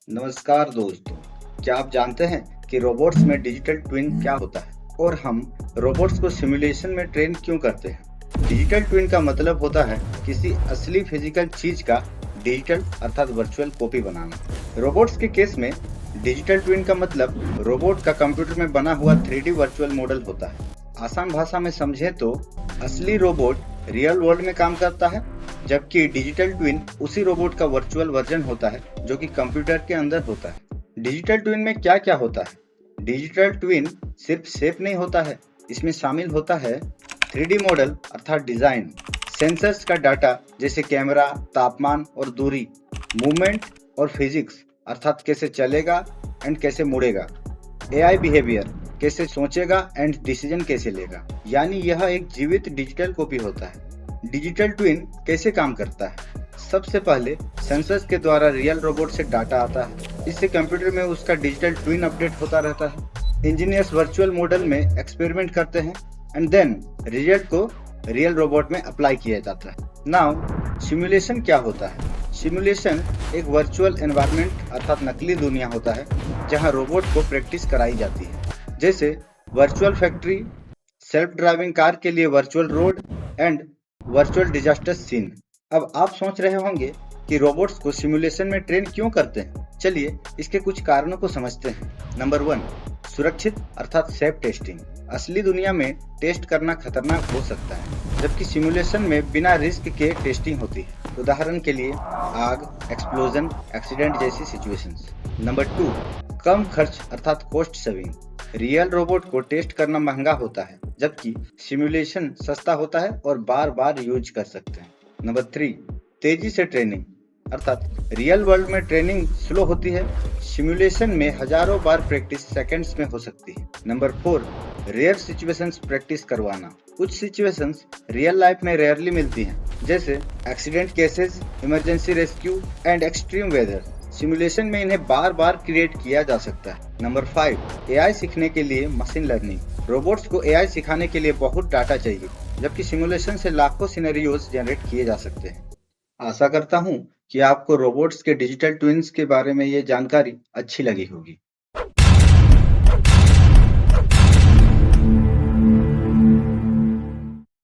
नमस्कार दोस्तों, क्या आप जानते हैं कि रोबोट्स में डिजिटल ट्विन क्या होता है और हम रोबोट्स को सिमुलेशन में ट्रेन क्यों करते हैं? डिजिटल ट्विन का मतलब होता है किसी असली फिजिकल चीज का डिजिटल अर्थात वर्चुअल कॉपी बनाना। रोबोट्स के केस में डिजिटल ट्विन का मतलब रोबोट का कंप्यूटर में बना हुआ 3D वर्चुअल मॉडल होता है। आसान भाषा में समझे तो असली रोबोट रियल वर्ल्ड में काम करता है, जबकि डिजिटल ट्विन उसी रोबोट का वर्चुअल वर्जन होता है जो कि कंप्यूटर के अंदर होता है। डिजिटल ट्विन में क्या क्या होता है? डिजिटल ट्विन सिर्फ शेप नहीं होता है, इसमें शामिल होता है 3D मॉडल अर्थात डिजाइन, सेंसर्स का डाटा जैसे कैमरा, तापमान और दूरी, मूवमेंट और फिजिक्स अर्थात कैसे चलेगा एंड कैसे मुड़ेगा, एआई बिहेवियर कैसे सोचेगा एंड डिसीजन कैसे लेगा। यानी यह एक जीवित डिजिटल कॉपी होता है। डिजिटल ट्विन कैसे काम करता है? सबसे पहले सेंसर्स के द्वारा रियल रोबोट से डाटा आता है, इससे कंप्यूटर में उसका डिजिटल ट्विन अपडेट होता रहता है। इंजीनियर्स वर्चुअल मॉडल में एक्सपेरिमेंट करते हैं एंड देन रिजल्ट को रियल रोबोट में अप्लाई किया जाता है। नाउ सिमुलेशन क्या होता है? सिमुलेशन एक वर्चुअल एनवायरनमेंट अर्थात नकली दुनिया होता है जहां रोबोट को प्रैक्टिस कराई जाती है, जैसे virtual factory, self driving car के लिए virtual road and virtual disaster scene. अब आप सोच रहे होंगे कि रोबोट्स को सिमुलेशन में ट्रेन क्यों करते हैं? चलिए इसके कुछ कारणों को समझते हैं। नंबर 1, सुरक्षित अर्थात सेफ टेस्टिंग। असली दुनिया में टेस्ट करना खतरनाक हो सकता है, जबकि सिमुलेशन में बिना रिस्क के टेस्टिंग होती है। उदाहरण के लिए आग, एक्सप्लोजन, एक्सीडेंट जैसी सिचुएशंस। नंबर 2, कम खर्च अर्थात कॉस्ट सेविंग। रियल रोबोट को टेस्ट करना महंगा होता है, जबकि सिमुलेशन सस्ता होता है और बार बार यूज कर सकते हैं। नंबर 3, तेजी से ट्रेनिंग अर्थात रियल वर्ल्ड में ट्रेनिंग स्लो होती है, सिमुलेशन में हजारों बार प्रैक्टिस सेकंड्स में हो सकती है। नंबर 4, रेयर सिचुएशंस प्रैक्टिस करवाना। कुछ सिचुएशंस रियल लाइफ में रेयरली मिलती हैं, जैसे accident cases, emergency rescue and extreme weather. Simulation में इन्हें बार बार क्रिएट किया जा सकता है। नंबर 5, एआई सीखने के लिए मशीन लर्निंग। रोबोट्स को एआई सिखाने के लिए बहुत डाटा चाहिए, जबकि सिमुलेशन से लाखों सिनेरियोज जनरेट किए जा सकते हैं। आशा करता हूँ कि आपको रोबोट्स के डिजिटल ट्विन्स के बारे में ये जानकारी अच्छी लगी होगी।